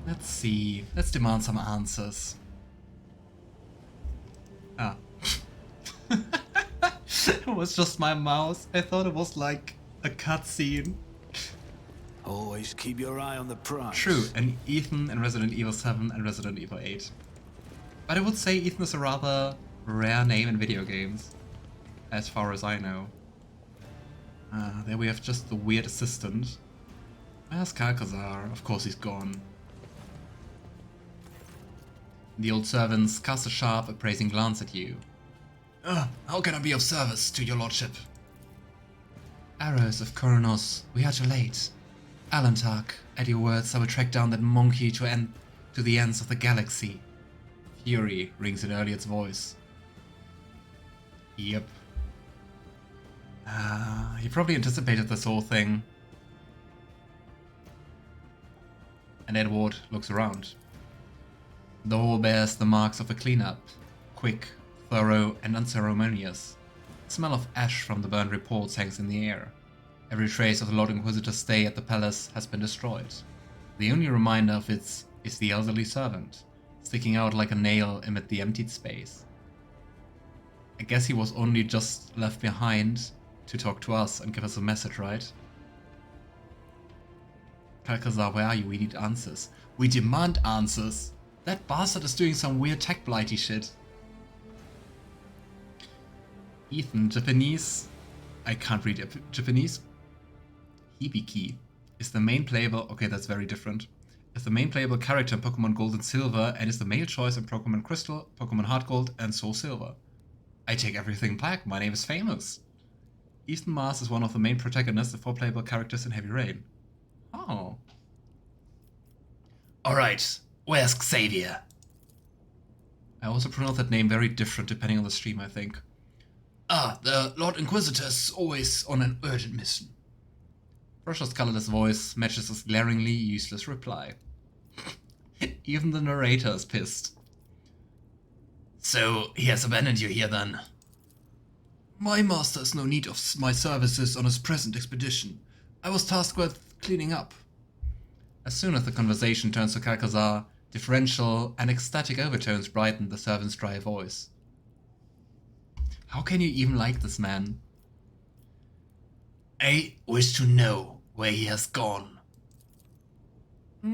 Let's see. Let's demand some answers. Ah. It was just my mouse. I thought it was like a cutscene. Always keep your eye on the prize. True, and Ethan in Resident Evil 7 and Resident Evil 8. But I would say Ethan is a rather rare name in video games, as far as I know. There we have just the weird assistant. Where's Calcazar? Of course he's gone. The old servants cast a sharp, appraising glance at you. How can I be of service to your lordship? Arrows of Koronus, we are too late. Alantark, at your words I will track down that monkey to the ends of the galaxy. Fury rings in Yrliet's voice. Yep. He probably anticipated this whole thing. And Edward looks around. The hall bears the marks of a cleanup. Quick, thorough, and unceremonious. The smell of ash from the burned reports hangs in the air. Every trace of the Lord Inquisitor's stay at the palace has been destroyed. The only reminder of it is the elderly servant, sticking out like a nail amid the emptied space. I guess he was only just left behind to talk to us and give us a message, right? Calcazar, where are you? We need answers. We demand answers! That bastard is doing some weird tech blighty shit. Ethan, Japanese. I can't read Japanese. Hibiki is the main playable. Okay, that's very different. Is the main playable character in Pokemon Gold and Silver and is the male choice in Pokemon Crystal, Pokemon Heart Gold, and Soul Silver. I take everything back. My name is famous. Ethan Mars is one of the main protagonists of 4 playable characters in Heavy Rain. Oh. Alright, where's Xavier? I also pronounce that name very different depending on the stream, I think. The Lord Inquisitor is always on an urgent mission. Frosher's colorless voice matches his glaringly useless reply. Even the narrator is pissed. So, he has abandoned you here then? My master has no need of my services on his present expedition. I was tasked with cleaning up. As soon as the conversation turns to Calcazar, differential and ecstatic overtones brighten the servant's dry voice. How can you even like this man? I wish to know where he has gone.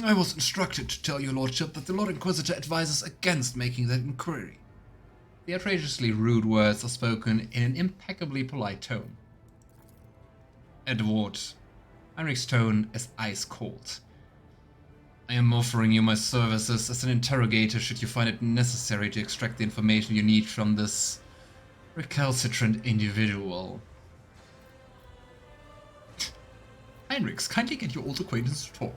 I was instructed to tell your lordship that the Lord Inquisitor advises against making that inquiry. The outrageously rude words are spoken in an impeccably polite tone. Edward. Heinrich's tone is ice cold. I am offering you my services as an interrogator should you find it necessary to extract the information you need from this recalcitrant individual. Heinrix, kindly get your old acquaintance to talk.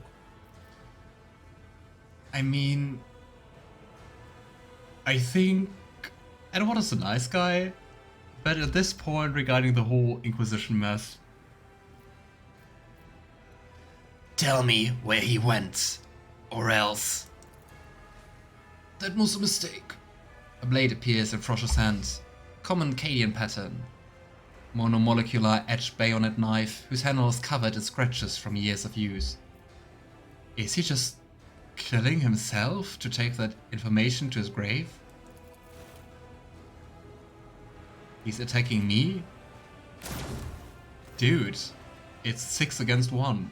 I mean, I think Edward is a nice guy, but at this point regarding the whole Inquisition mess, tell me where he went, or else. That was a mistake. A blade appears in Frosher's hand. Common Cadian pattern. Monomolecular edged bayonet knife whose handle is covered in scratches from years of use. Is he just killing himself to take that information to his grave? He's attacking me? Dude, it's 6 against 1.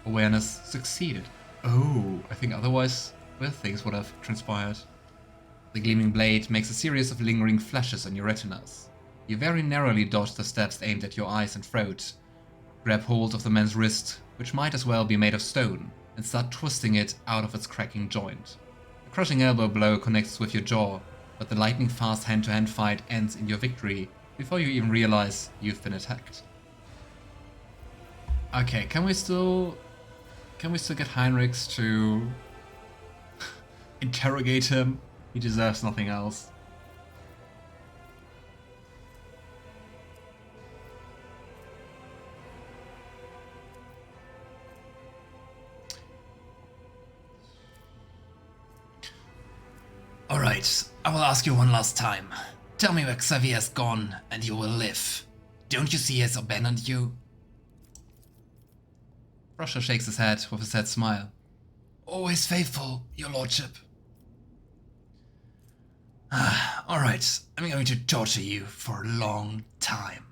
Awareness succeeded. Oh, I think otherwise, well, things would have transpired. The gleaming blade makes a series of lingering flashes on your retinas. You very narrowly dodge the stabs aimed at your eyes and throat. Grab hold of the man's wrist, which might as well be made of stone, and start twisting it out of its cracking joint. A crushing elbow blow connects with your jaw, but the lightning-fast hand-to-hand fight ends in your victory before you even realize you've been attacked. Okay, can we still get Heinrix to interrogate him? He deserves nothing else. Alright, I will ask you one last time. Tell me where Xavier has gone and you will live. Don't you see he has abandoned you? Frosher shakes his head with a sad smile. Always faithful, your lordship. Alright, I'm going to torture you for a long time.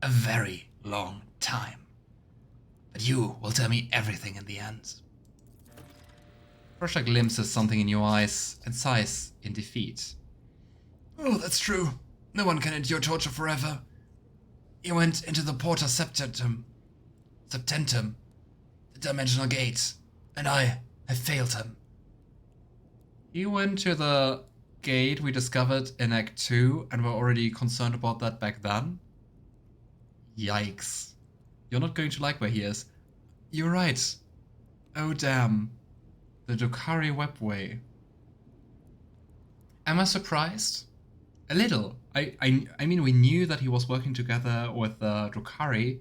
A very long time. But you will tell me everything in the end. Frosha glimpses something in your eyes and sighs in defeat. Oh, that's true. No one can endure torture forever. He went into the Porta Septentum, the dimensional gate, and I have failed him. He went to the gate we discovered in Act 2 and were already concerned about that back then? Yikes. You're not going to like where he is. You're right. Oh damn. The Drukhari webway. Am I surprised? A little. I mean, we knew that he was working together with Drukhari,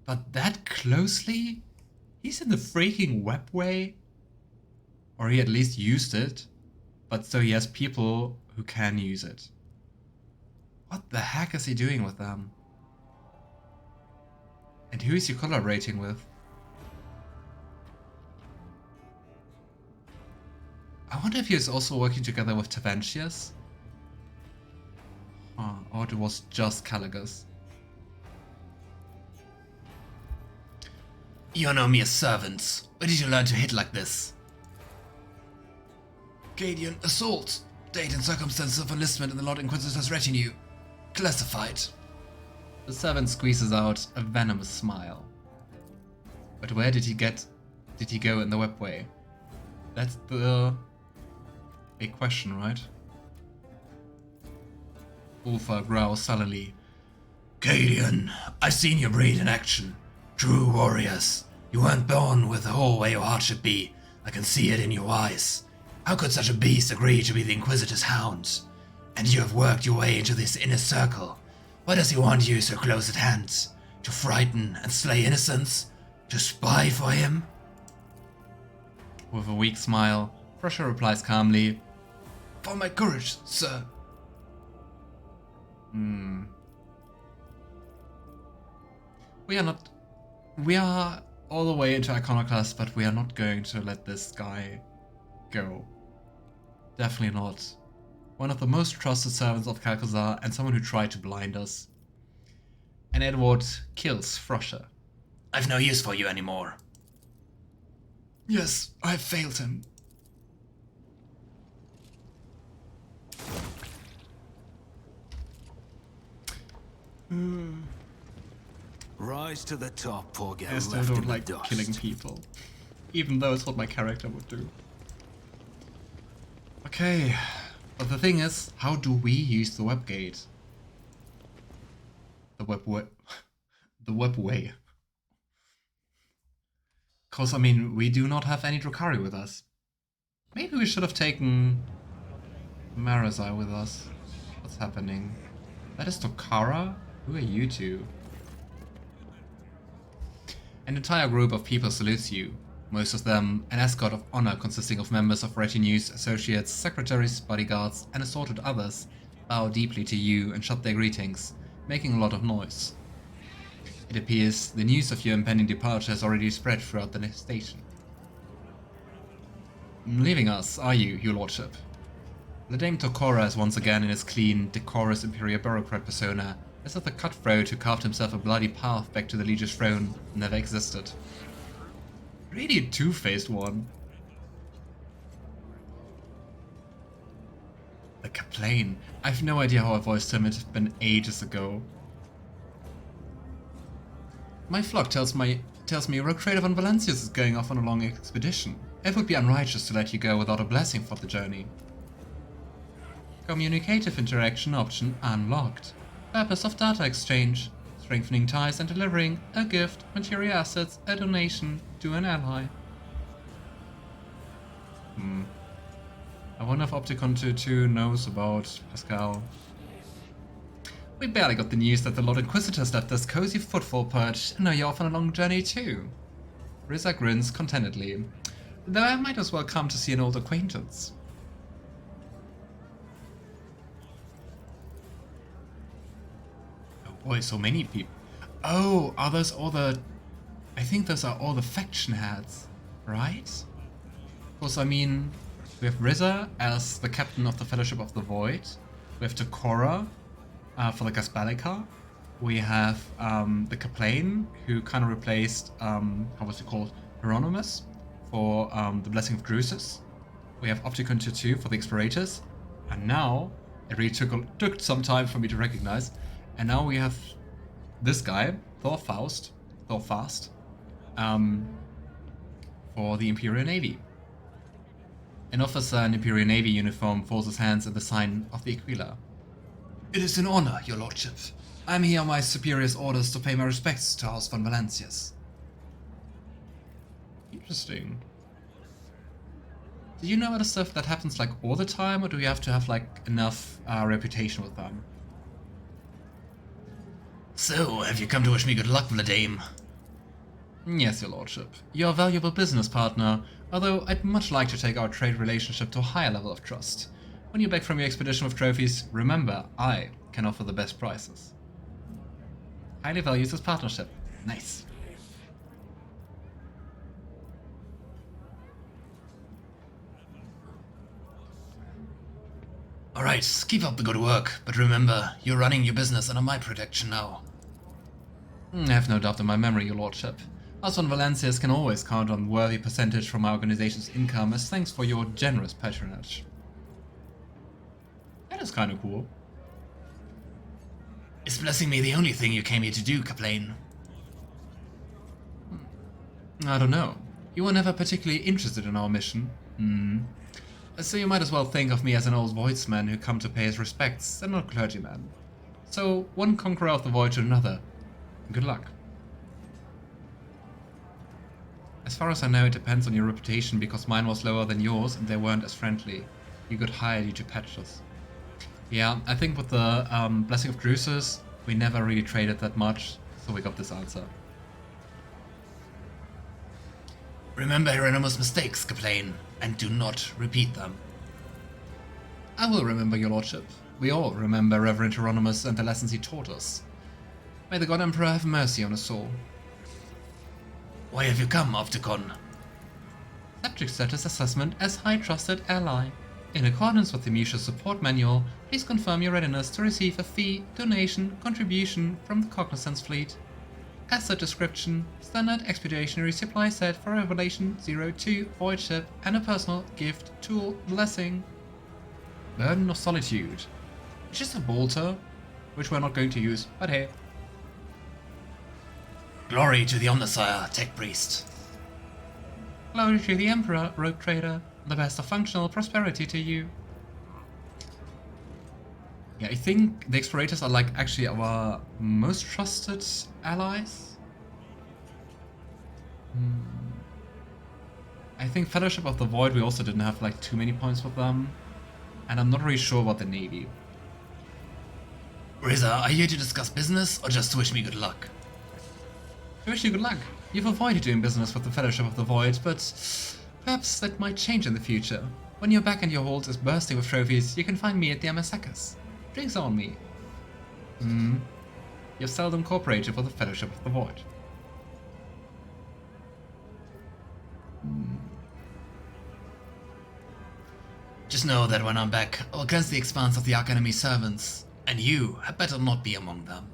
but that closely? He's in the freaking webway? Or he at least used it, but so he has people who can use it. What the heck is he doing with them? And who is he collaborating with? I wonder if he is also working together with Taventius? Or it was just Calcazar. You're no mere servants. Where did you learn to hit like this? Gadian assault. Date and circumstances of enlistment in the Lord Inquisitor's retinue. Classified. The servant squeezes out a venomous smile. But where did he go in the webway? That's the big question, right? Ulfar growls sullenly. Gadian, I've seen your breed in action. True warriors. You weren't born with the whole way your heart should be. I can see it in your eyes. How could such a beast agree to be the Inquisitor's hound? And you have worked your way into this inner circle. Why does he want you so close at hand? To frighten and slay innocents? To spy for him? With a weak smile, Frosha replies calmly, For my courage, sir. We are all the way into Iconoclast, but we are not going to let this guy go. Definitely not. One of the most trusted servants of Calcazar and someone who tried to blind us. And Edward kills Frosha. I've no use for you anymore. Yes, I've failed him. Rise to the top or get I still left don't in like the dust. killing people. Even though it's what my character would do. Okay, but the thing is, how do we use the webgate? The webway. Cause I mean, we do not have any Drukhari with us. Maybe we should have taken Marazhai with us. What's happening? That is Tokara? Who are you two? An entire group of people salutes you. Most of them an escort of honor consisting of members of retinues, associates, secretaries, bodyguards, and assorted others bow deeply to you and shout their greetings, making a lot of noise. It appears the news of your impending departure has already spread throughout the station. Leaving us, are you, your lordship? The Dame Tokora is once again in his clean, decorous Imperial bureaucrat persona, as if the cutthroat who carved himself a bloody path back to the Liege's throne never existed. Really a two-faced one. The Kaplane. I've no idea how I voiced him, it had been ages ago. My flock tells me Rogue Trader von Valencius is going off on a long expedition. It would be unrighteous to let you go without a blessing for the journey. Communicative interaction option unlocked. Purpose of data exchange. Strengthening ties and delivering a gift, material assets, a donation to an ally. I wonder if Opticon 2 knows about Pasqal. We barely got the news that the Lord Inquisitor's left this cozy footfall perch, and now you're off on a long journey too. Risa grins contentedly, though I might as well come to see an old acquaintance. Oh boy, so many people. Oh, are those all the... I think those are all the faction heads, right? Of course, I mean, we have Riza as the captain of the Fellowship of the Void. We have Takora for the Gasbalica. We have the Kaplane, who kind of replaced, how was it called? Hieronymus for the Blessing of Drusus. We have Opticon 2 for the Explorators. And now, it really took some time for me to recognize. And now we have this guy, Thorfast, for the Imperial Navy. An officer in Imperial Navy uniform folds his hands in the sign of the Aquila. It is an honor, your lordship. I am here on my superior's orders to pay my respects to House von Valencius. Interesting. Do you know other stuff that happens like all the time, or do you have to have like enough reputation with them? So, have you come to wish me good luck, Vladame? Yes, your lordship. You're a valuable business partner, although I'd much like to take our trade relationship to a higher level of trust. When you're back from your expedition with trophies, remember, I can offer the best prices. Highly values this partnership. Nice. Alright, keep up the good work, but remember, you're running your business under my protection now. I have no doubt in my memory, your lordship. Us von Valencius can always count on worthy percentage from our organization's income as thanks for your generous patronage. That is kind of cool. Is blessing me the only thing you came here to do, Kaplane? I don't know. You were never particularly interested in our mission. So you might as well think of me as an old voidsman who come to pay his respects, and not a clergyman. So, one conqueror of the void to another. Good luck. As far as I know, it depends on your reputation, because mine was lower than yours and they weren't as friendly. You got hired due to patches. Yeah, I think with the Blessing of Drusus, we never really traded that much, so we got this answer. Remember Hieronymus' mistakes, Kaplane, and do not repeat them. I will remember, your lordship. We all remember Reverend Hieronymus and the lessons he taught us. May the God Emperor have mercy on his soul. Why have you come, Opticon? Subject status assessment as High Trusted Ally. In accordance with the Mutual Support Manual, please confirm your readiness to receive a fee, donation, contribution from the Cognizance Fleet. Asset description, standard expeditionary supply set for Revelation 02 Void Ship and a personal gift tool blessing. Burden of Solitude, which is a bolter, which we're not going to use, but hey. Glory to the Omnisire, Tech Priest. Glory to the Emperor, Rogue Trader. The best of functional prosperity to you. Yeah, I think the Explorators are like actually our most trusted allies. I think Fellowship of the Void, we also didn't have like too many points with them. And I'm not really sure about the Navy. Riza, are you here to discuss business or just to wish me good luck? I wish you good luck. You've avoided doing business with the Fellowship of the Void, but perhaps that might change in the future. When your back and your hold is bursting with trophies, you can find me at the Amasakis. Drinks on me. You've seldom cooperated with the Fellowship of the Void. Just know that when I'm back, I'll cleanse the expanse of the Arch Enemy servants, and you had better not be among them.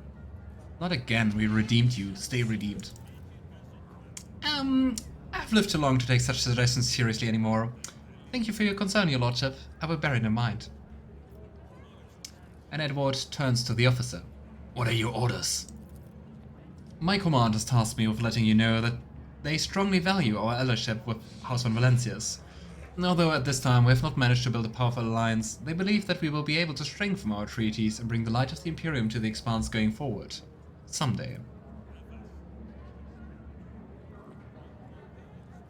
Not again, we redeemed you. Stay redeemed. I've lived too long to take such suggestions seriously anymore. Thank you for your concern, your lordship. I will bear it in mind. And Edward turns to the officer. What are your orders? My command has tasked me with letting you know that they strongly value our allyship with House von Valencius. Although at this time we have not managed to build a powerful alliance, they believe that we will be able to strengthen our treaties and bring the light of the Imperium to the Expanse going forward. Someday.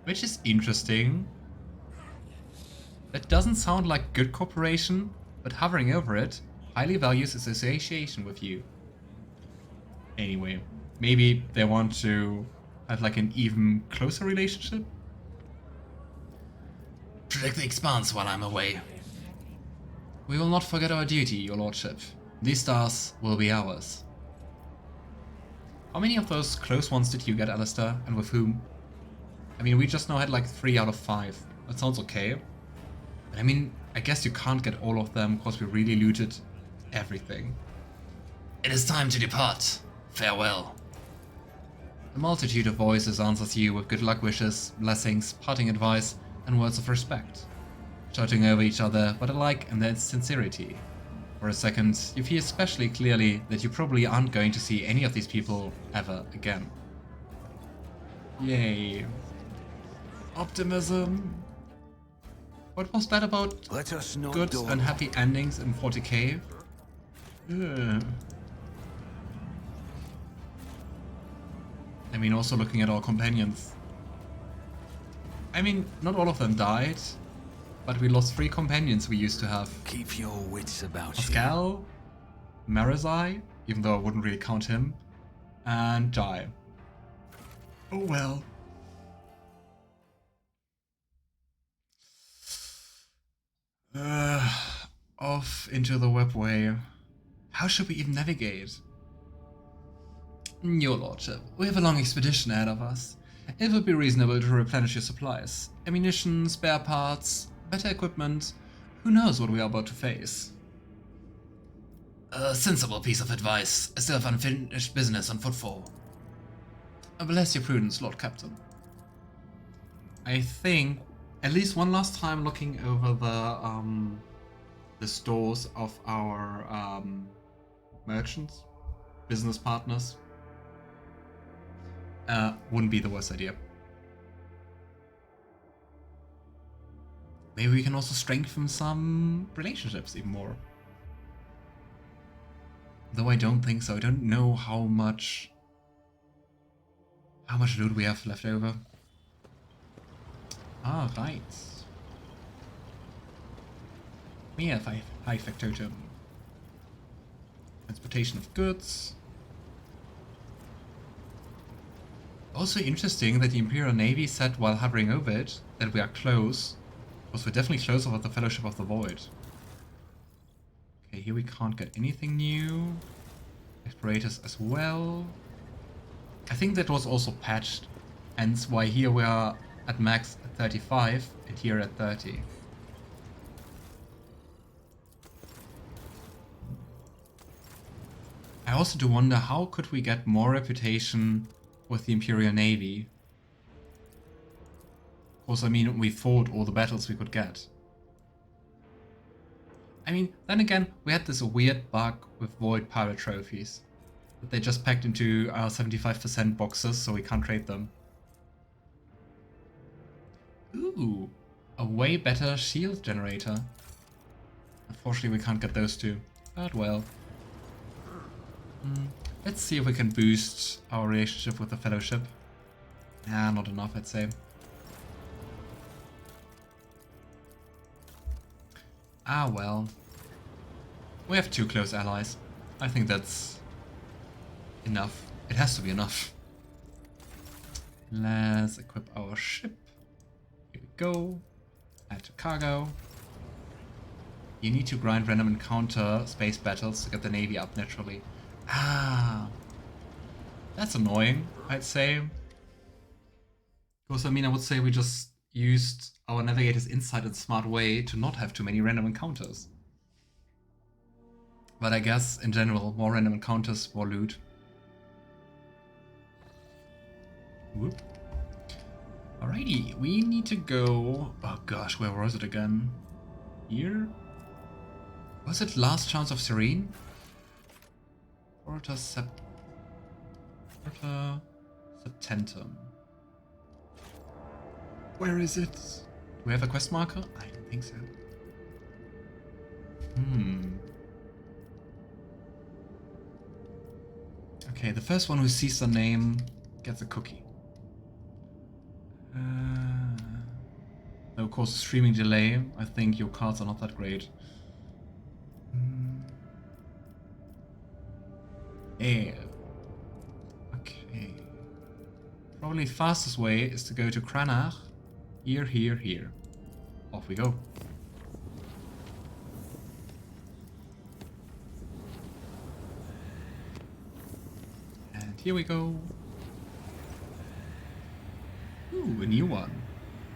Which is interesting. That doesn't sound like good cooperation, but hovering over it highly values association with you. Anyway, maybe they want to have like an even closer relationship? Protect the Expanse while I'm away. We will not forget our duty, your lordship. These stars will be ours. How many of those close ones did you get, Alistair, and with whom? I mean, we just now had like 3 out of 5. That sounds okay. But I mean, I guess you can't get all of them because we really looted everything. It is time to depart. Farewell. The multitude of voices answers you with good luck wishes, blessings, parting advice, and words of respect, shouting over each other, but alike in their sincerity. For a second, you feel especially clearly that you probably aren't going to see any of these people ever again. Yay. Optimism. What was that about Let us not good dawn. and happy endings in 40k? Ugh. I mean, also looking at our companions. I mean, not all of them died, but we lost 3 companions we used to have. Keep your wits about you. Pasqal, Marazhai, even though I wouldn't really count him, and Jai. Oh well. Off into the webway. How should we even navigate? Your lordship, we have a long expedition ahead of us. It would be reasonable to replenish your supplies. Ammunition, spare parts, better equipment. Who knows what we are about to face? A sensible piece of advice. I still have unfinished business on foot for. Bless your prudence, Lord Captain. I think at least one last time looking over the stores of our merchants, business partners, wouldn't be the worst idea. Maybe we can also strengthen some relationships even more. Though I don't think so. I don't know how much loot we have left over. Ah, right. We have high factotum. Transportation of goods. Also interesting that the Imperial Navy said while hovering over it that we are close, because we're definitely close over the Fellowship of the Void. Okay, here we can't get anything new. Explorators as well. I think that was also patched, hence why here we are at max at 35 and here at 30. I also do wonder how could we get more reputation with the Imperial Navy. Of course, I mean, we fought all the battles we could get. I mean, then again, we had this weird bug with Void Pirate Trophies. That they just packed into our 75% boxes, so we can't trade them. Ooh, a way better shield generator. Unfortunately, we can't get those two, but well. Let's see if we can boost our relationship with the Fellowship. Nah, not enough, I'd say. Ah, well. We have 2 close allies. I think that's enough. It has to be enough. Let's equip our ship. Here we go. Add to cargo. You need to grind random encounter space battles to get the Navy up naturally. Ah, that's annoying, I'd say. Because I mean, I would say we just used our Navigator's insight in a smart way to not have too many random encounters. But I guess, in general, more random encounters, more loot. Whoop. Alrighty, we need to go... Oh gosh, where was it again? Here? Was it Last Chance of Serene? Porta Septentum. Where is it? Do we have a quest marker? I don't think so. Okay, the first one who sees the name gets a cookie. Though of course, streaming delay. I think your cards are not that great. Yeah. Okay. Probably fastest way is to go to Cranach. Here, here, here. Off we go. And here we go. Ooh, a new one.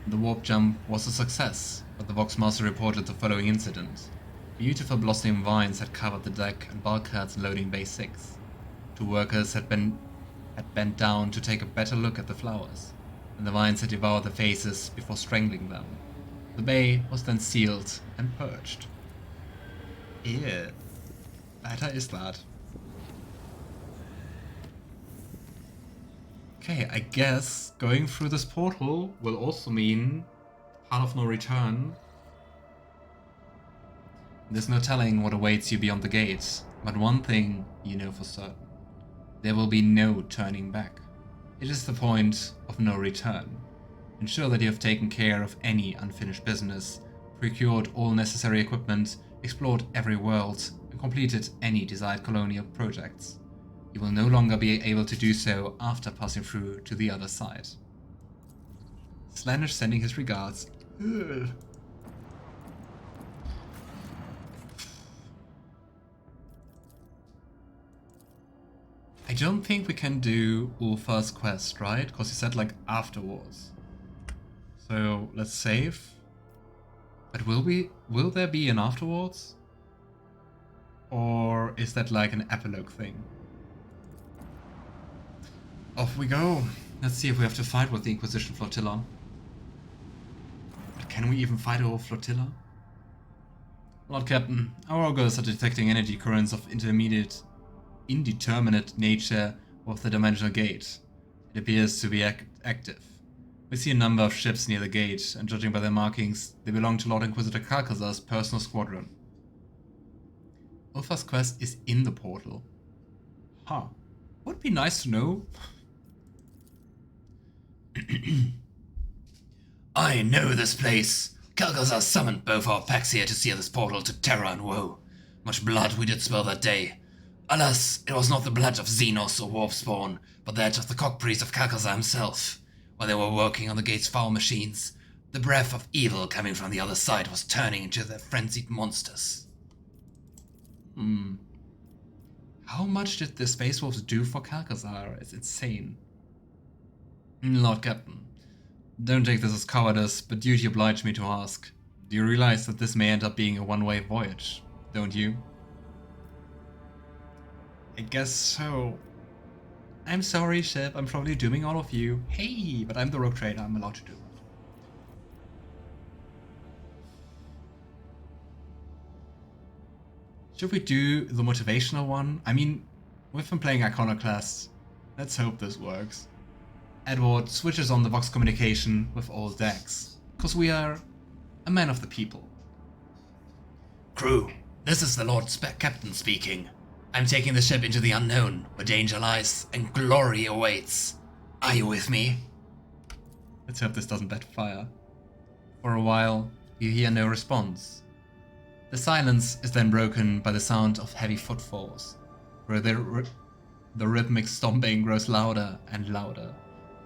The warp jump was a success, but the Voxmaster reported the following incident. Beautiful blossoming vines had covered the deck and bulkheads in loading bay 6. 2 workers had bent down to take a better look at the flowers, and the vines had devoured their faces before strangling them. The bay was then sealed and purged. Ew. Better is that. Okay, I guess going through this portal will also mean path of no return. There's no telling what awaits you beyond the gates, but one thing you know for certain. There will be no turning back. It is the point of no return. Ensure that you have taken care of any unfinished business, procured all necessary equipment, explored every world, and completed any desired colonial projects. You will no longer be able to do so after passing through to the other side. Slaanesh sending his regards. Ugh. I don't think we can do Ulfar's quest, right? Because he said like afterwards. So let's save. But will there be an afterwards? Or is that like an epilogue thing? Off we go. Let's see if we have to fight with the Inquisition flotilla. But can we even fight a whole flotilla? Lord Captain, our augurs are detecting energy currents of indeterminate nature of the dimensional gate. It appears to be active. We see a number of ships near the gate, and judging by their markings, they belong to Lord Inquisitor Calcazar's personal squadron. Ulfar's quest is in the portal. Huh. Would be nice to know. I know this place. Calcazar summoned both our packs here to seal this portal to terror and woe. Much blood we did spill that day. Alas, it was not the blood of Xenos or Warpspawn, but that of the cockpriest of Calcazar himself. While they were working on the gate's foul machines, the breath of evil coming from the other side was turning into their frenzied monsters. How much did the Space Wolves do for Calcazar? It's insane. Lord Captain, don't take this as cowardice, but duty obliged me to ask. Do you realize that this may end up being a one-way voyage, don't you? I guess so. I'm sorry, ship, I'm probably dooming all of you. Hey, but I'm the rogue trader, I'm allowed to do it. Should we do the motivational one? I mean, we've been playing Iconoclast. Let's hope this works. Edward switches on the Vox communication with all decks, because we are a man of the people. Crew, this is the Lord Captain speaking. I'm taking the ship into the unknown, where danger lies and glory awaits. Are you with me? Let's hope this doesn't backfire. For a while, you hear no response. The silence is then broken by the sound of heavy footfalls, where the rhythmic stomping grows louder and louder.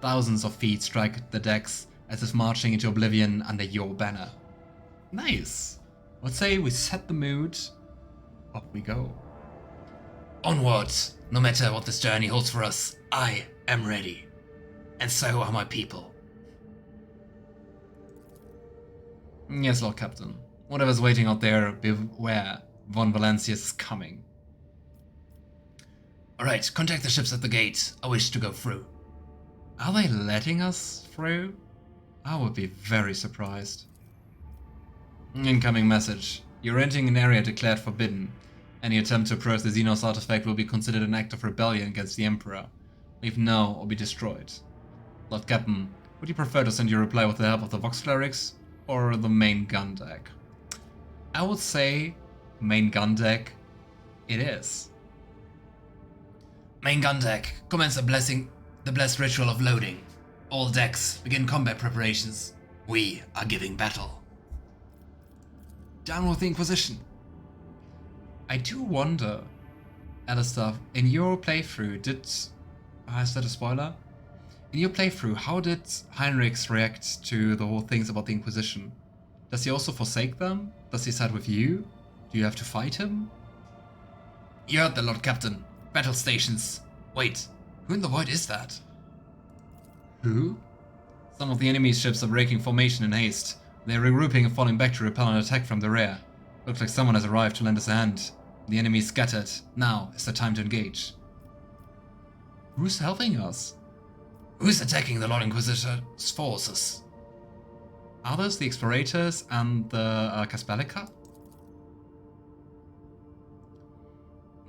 Thousands of feet strike the decks as if marching into oblivion under your banner. Nice! Let's say we set the mood. Up we go. Onwards! No matter what this journey holds for us, I am ready. And so are my people. Yes, Lord Captain. Whatever's waiting out there, beware. Von Valancius is coming. Alright, contact the ships at the gate. I wish to go through. Are they letting us through? I would be very surprised. Incoming message. You're entering an area declared forbidden. Any attempt to approach the Xenos artifact will be considered an act of rebellion against the Emperor. Leave now or be destroyed. Lord Captain, would you prefer to send your reply with the help of the Vox Clerics or the main gun deck? I would say main gun deck it is. Main gun deck, commence the blessed ritual of loading. All decks, begin combat preparations. We are giving battle. Down with the Inquisition. I do wonder, Alistair, in your playthrough, is that a spoiler? In your playthrough, how did Heinrix react to the whole things about the Inquisition? Does he also forsake them? Does he side with you? Do you have to fight him? You heard the Lord Captain. Battle stations. Wait, who in the void is that? Who? Some of the enemy's ships are breaking formation in haste. They are regrouping and falling back to repel an attack from the rear. Looks like someone has arrived to lend us a hand. The enemy is scattered. Now is the time to engage. Who's helping us? Who's attacking the Lord Inquisitor's forces? Are those the Explorators and the Caspalica?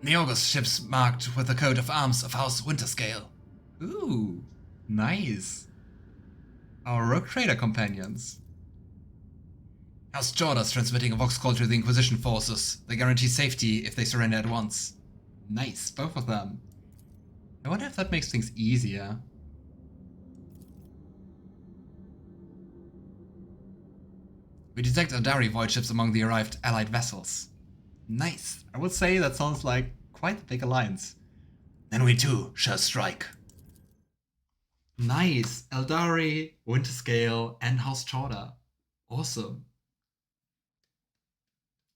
Neogos ships marked with the coat of arms of House Winterscale. Ooh, nice. Our rogue trader companions. House Jorda's transmitting a vox call to the Inquisition forces. They guarantee safety if they surrender at once. Nice, both of them. I wonder if that makes things easier. We detect Adari void ships among the arrived allied vessels. Nice. I would say that sounds like quite a big alliance. Then we too shall strike. Nice. Eldari, Winterscale, and House Jorda. Awesome.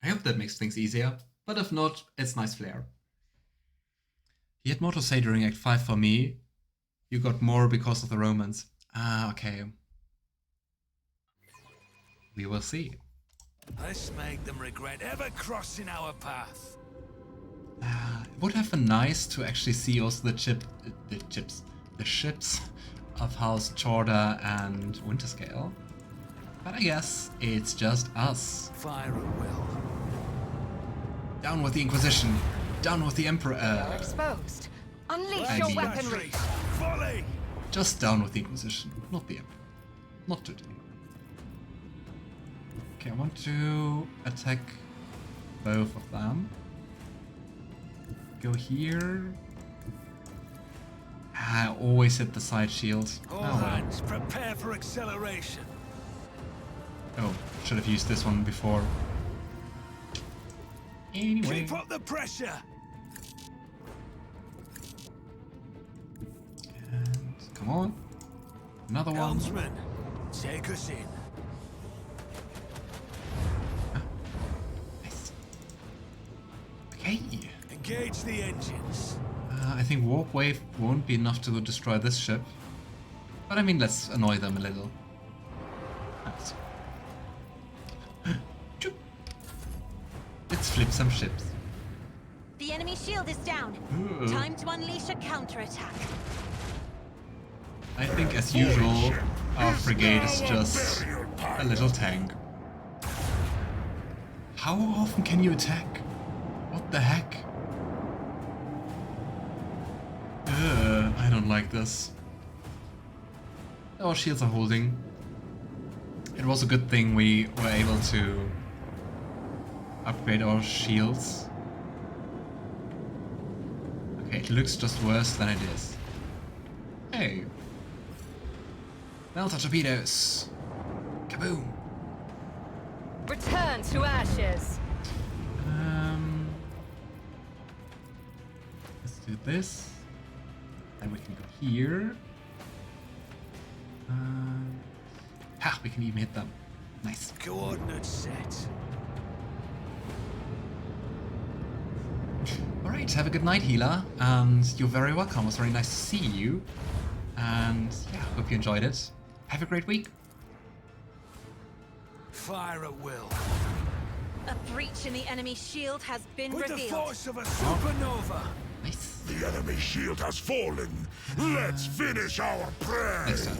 I hope that makes things easier, but if not, it's nice flair. He had more to say during Act 5 for me. You got more because of the Romans. Ah, okay. We will see. Let's make them regret ever crossing our path. It would have been nice to actually see also the ships of House Jorda and Winterscale. But I guess it's just us. Fire at will. Down with the Inquisition. Down with the Emperor. Exposed. Unleash I your mean- weaponry. Volley! Just down with the Inquisition, not the Emperor. Not today. Okay, I want to attack both of them. Go here. I always hit the side shield. All Oh, well. hands, prepare for acceleration. Oh, should have used this one before. Anyway. Keep up the pressure. And come on. Another one. Helmsman, take us in. Nice. Okay. Engage the engines. I think Warp Wave won't be enough to destroy this ship. But I mean, let's annoy them a little. Nice. Choop. Let's flip some ships. The enemy shield is down. Ooh. Time to unleash a counterattack. I think, as usual, our frigate is just a little tank. How often can you attack? What the heck? I don't like this. Our shields are holding. It was a good thing we were able to upgrade our shields. Okay, it looks just worse than it is. Hey. Melta torpedoes. Kaboom. Return to ashes. Let's do this. And we can go here. Ha! We can even hit them. Nice. Coordinates set. Alright, have a good night, healer. And you're very welcome. It was very nice to see you. And yeah, hope you enjoyed it. Have a great week. Fire at will. A breach in the enemy shield has been With the revealed. force of a supernova. Nice. The enemy shield has fallen. Let's finish our prey. Next time.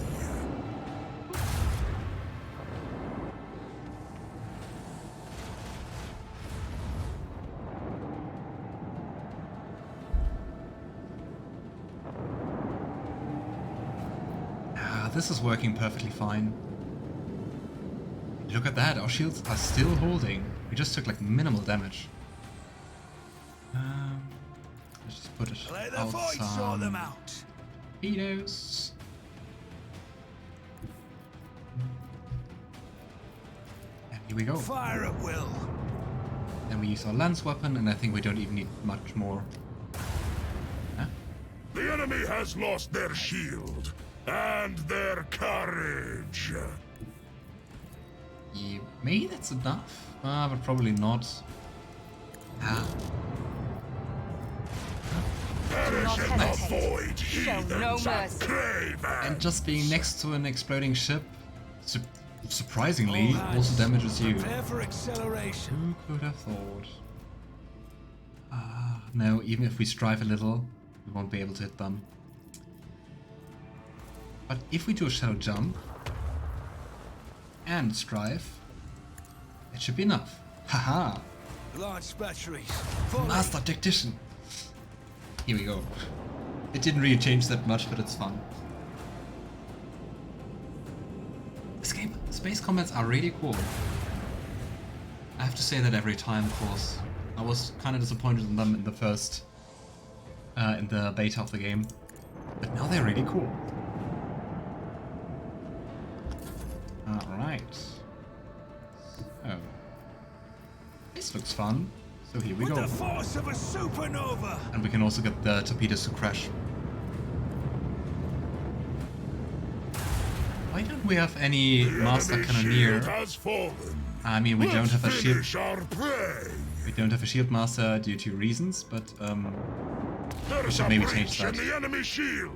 This is working perfectly fine. Look at that, our shields are still holding. We just took like minimal damage. Let's just put it Let the out void sort them out. torpedoes. And here we go. Fire at will. Then we use our lance weapon, and I think we don't even need much more. Huh? The enemy has lost their shield and their courage. Yeah, maybe that's enough, but probably not. Ah. not hesitate. Avoid Show no heathens and mercy. cravens. And just being next to an exploding ship, surprisingly, also damages you. Prepare for acceleration. Who could have thought? No, even if we strive a little, we won't be able to hit them. But if we do a shadow jump and strive, it should be enough. Haha! Launch batteries. Fully. Master Tactician! Here we go. It didn't really change that much, but it's fun. Escape space combats are really cool. I have to say that every time, of course. I was kind of disappointed in them in the first, in the beta of the game, but now they're really cool. Alright. So, this looks fun. So here we With go. the force of a supernova. And we can also get the torpedoes to crash. Why don't we have any The Master enemy Cannoneer? shield has fallen. I mean, we don't have a shield. Finish our prey. We don't have a shield master due to reasons, but There's should a maybe breach change that. in the enemy shield.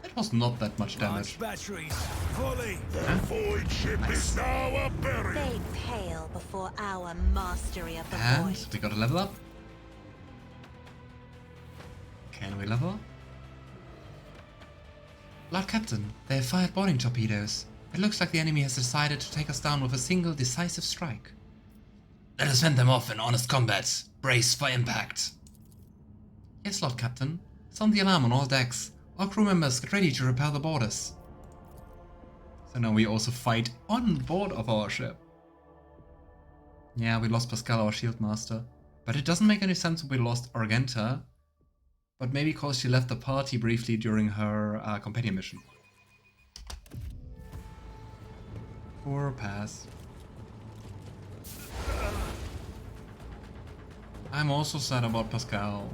that was not that much Launch damage. batteries. Fully. The void ship is now a barrier. They pale before our mastery of the And void. we got a level up. Can we level up? Lord Captain, they have fired boarding torpedoes. It looks like the enemy has decided to take us down with a single decisive strike. Let us fend them off in honest combat. Brace for impact. Yes, Lord Captain. Sound the alarm on all decks. All crew members get ready to repel the boarders. So now we also fight on board of our ship. Yeah, we lost Pasqal, our shield master. But it doesn't make any sense that we lost Argenta. But maybe because she left the party briefly during her companion mission. Poor pass. I'm also sad about Pasqal.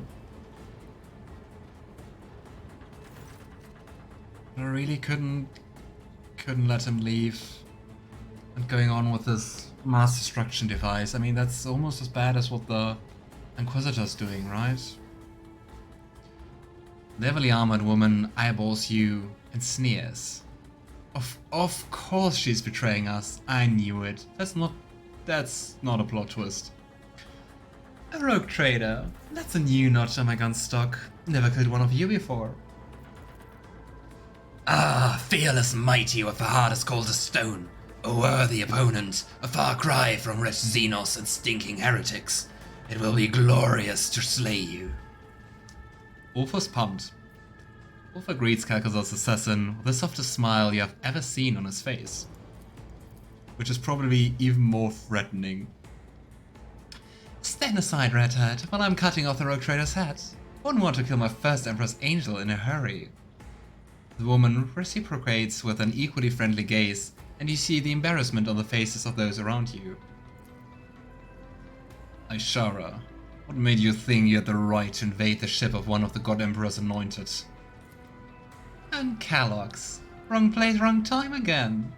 I really couldn't let him leave. And going on with this mass destruction device, I mean that's almost as bad as what the Inquisitor's doing, right? The heavily armored woman eyeballs you and sneers. Of course she's betraying us. I knew it. That's not a plot twist. A rogue trader. That's a new notch on my gun stock. Never killed one of you before. Ah, fearless mighty with a heart as cold as stone. A worthy opponent, a far cry from wretched Xenos and stinking heretics. It will be glorious to slay you. Ulfar's pumped. Ulfar greets Calcazar's assassin with the softest smile you have ever seen on his face. Which is probably even more threatening. Stand aside, Redhead, while I'm cutting off the rogue trader's head. Wouldn't want to kill my first Emperor's angel in a hurry. The woman reciprocates with an equally friendly gaze, and you see the embarrassment on the faces of those around you. Ishara, what made you think you had the right to invade the ship of one of the God Emperor's anointed? And Calox, wrong place, wrong time again.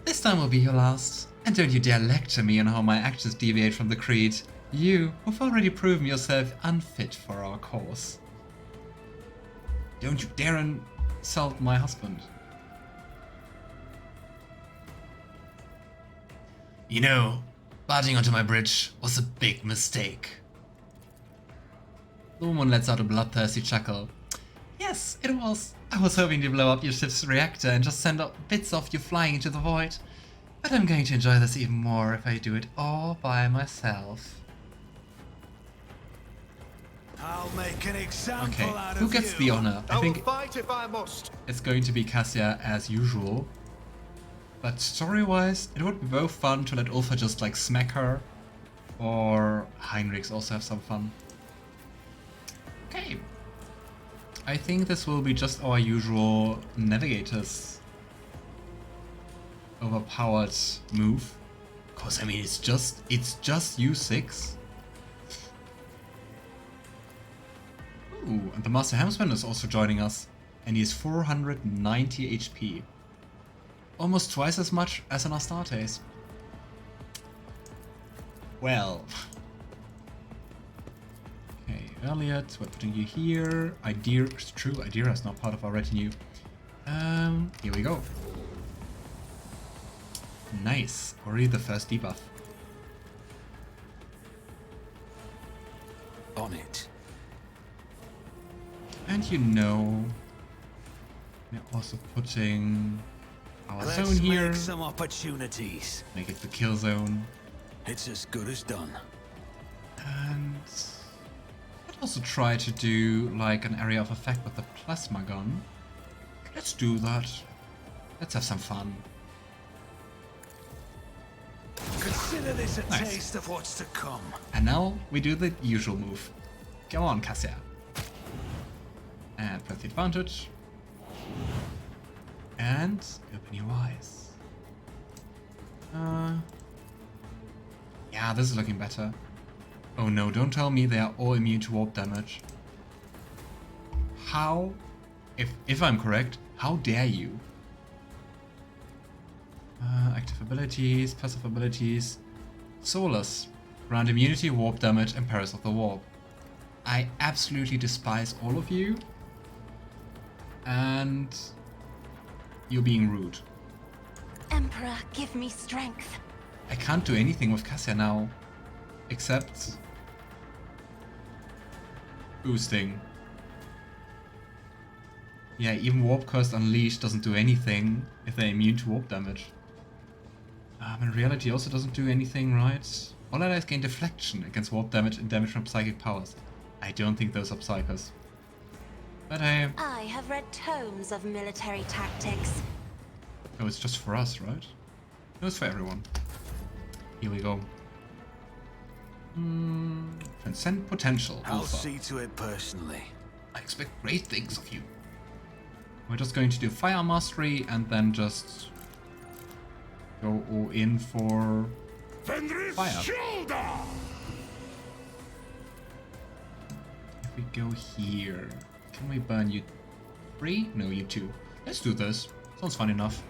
This time will be your last, and don't you dare lecture me on how my actions deviate from the creed. You, who've already proven yourself unfit for our cause. Don't you dare insult my husband. You know, barging onto my bridge was a big mistake. The woman lets out a bloodthirsty chuckle. Yes, it was. I was hoping to blow up your ship's reactor and just send up bits of you flying into the void. But I'm going to enjoy this even more if I do it all by myself. I'll make an example Okay, out who of gets you. the honor? I think fight if I must. it's going to be Cassia as usual. But story-wise, it would be both fun to let Ulfar just like smack her, or Heinrix also have some fun. Okay. I think this will be just our usual Navigator's overpowered move. Cause I mean it's just U6. Ooh, and the Master Helmsman is also joining us, and he is 490 HP. Almost twice as much as an Astartes. Well. Okay, Yrliet, we're putting you here. Idira, it's true, Idira is not part of our retinue. Here we go. Nice, already the first debuff. On it. And you know, we're also putting our zone here. Make some opportunities. Make it the kill zone. It's as good as done. And I'd also try to do like an area of effect with the plasma gun. Let's do that. Let's have some fun. Consider this a Nice. taste of what's to come. And now we do the usual move. Come on, Cassia. And press the advantage. And open your eyes. Yeah, this is looking better. Oh no, don't tell me they are all immune to warp damage. How? If I'm correct, how dare you? Active abilities, passive abilities. Soulless. Grant immunity, warp damage, and Perils of the Warp. I absolutely despise all of you. And you're being rude. Emperor, give me strength. I can't do anything with Cassia now. Except boosting. Yeah, even Warp Curse Unleashed doesn't do anything if they're immune to warp damage. In reality also doesn't do anything, right? All allies gain deflection against warp damage and damage from psychic powers. I don't think those are psychers. But hey, I have read tomes of military tactics. oh, it's just for us, right? No, it's for everyone. Here we go. Transcend potential. I'll Ulfar. see to it personally. I expect great things of you. We're just going to do Fire Mastery and then just go all in for Fenris fire. shoulder! If we go here, can we burn you 3? No, you 2. Let's do this. Sounds fun enough.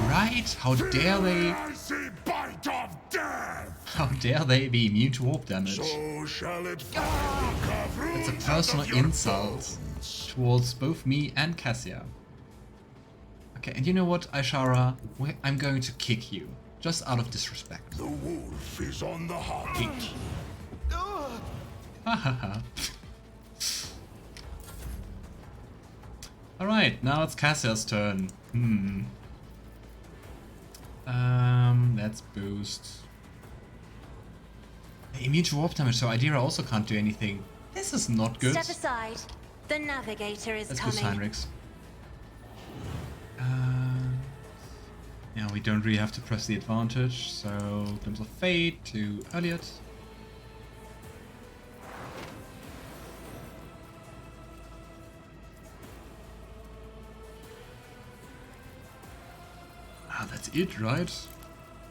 Right? How dare they? Icy bite of death! How dare they be immune to warp damage? So shall it finally carve It's a roots personal out of your insult bones. towards both me and Cassia. Okay, and you know what, Aishara? I'm going to kick you, just out of disrespect. The wolf is on the hunt. Hahaha. Alright, now it's Cassia's turn. Let's boost. Immune to warp damage, so Idira also can't do anything. This is not good. Step aside. The Navigator is Let's coming. boost Heinrix. Yeah, we don't really have to press the advantage, so Glimpse of Fate to Yrliet. That's it, right?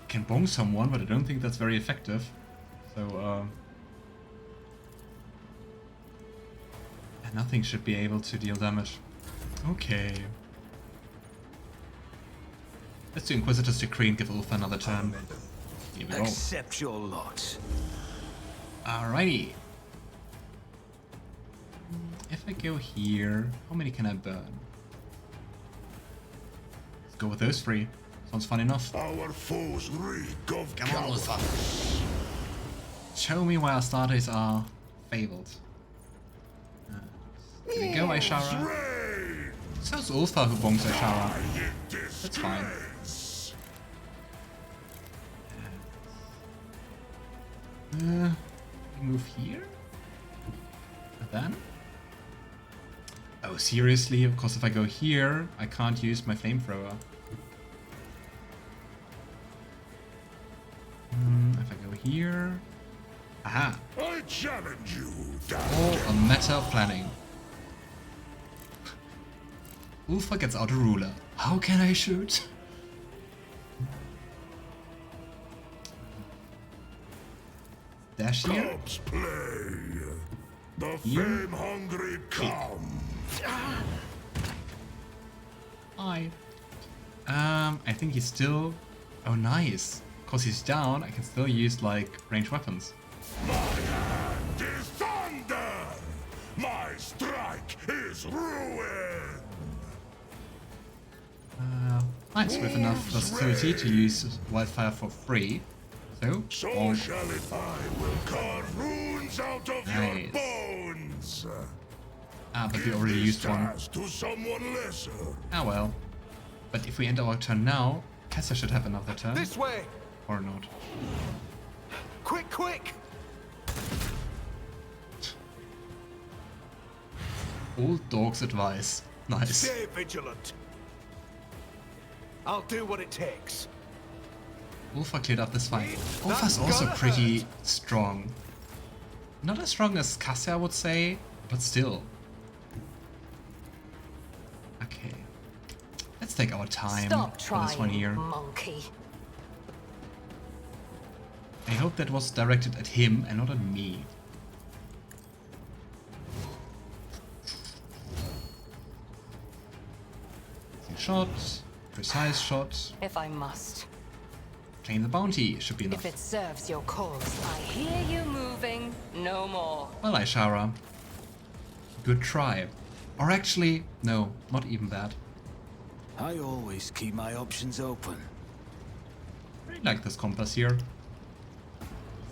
Can bong someone, but I don't think that's very effective. So, and nothing should be able to deal damage. Okay. Let's do Inquisitor's Decree and give Ulfar another turn. Here we go. Accept your lot. Alrighty. If I go here, how many can I burn? Let's go with those 3. Sounds fun enough. Our foes reek of Come on, cowardice. Ulfar. Show me why Astartes are fabled. Here we go, Aishara. Reign So it's Ulfar who bongs Aishara. in That's fine. disgrace. Move here? And then? Oh, seriously? Of course, if I go here, I can't use my flamethrower. If I go here... Aha! I challenge you, All a matter of planning. Ulfar gets out a ruler. How can I shoot? Dash here? Cubs play. The Here? fame-hungry come. Hi. I think he's still... Oh, nice. Because he's down, I can still use, like, ranged weapons. My hand ruin! Nice, we have enough versatility to use wildfire for free. So Shall it I will carve runes out of your Nice. bones! but we already used one. Task to someone lesser. Ah well. But if we end our turn now, Cassia should have another turn. This way! Or not. Quick, quick! Old dog's advice. Nice. Stay vigilant. I'll do what it takes. Ulfar cleared up this fight. That's Ulfar's also gonna pretty hurt. strong. Not as strong as Cassia, I would say, but still. Okay. Let's take our time Stop for this one trying, here. monkey. I hope that was directed at him and not at me. Shot, precise shot, If I must. claim the bounty, should be enough. If it serves your cause. I hear you moving. No more. Well, Ishara. Good try. Or actually, no, not even that. I always keep my options open. I like this compass here.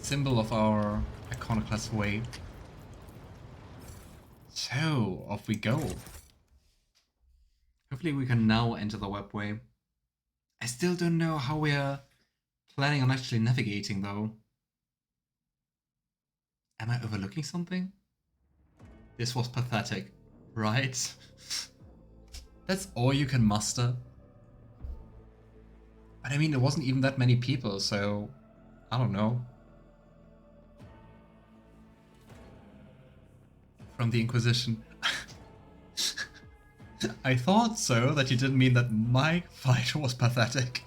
Symbol of our iconoclast way. So, off we go. Hopefully we can now enter the webway. I still don't know how we're planning on actually navigating though. Am I overlooking something? This was pathetic, right? That's all you can muster. But I mean, there wasn't even that many people, so I don't know. From the Inquisition. I thought so, that you didn't mean that my fight was pathetic.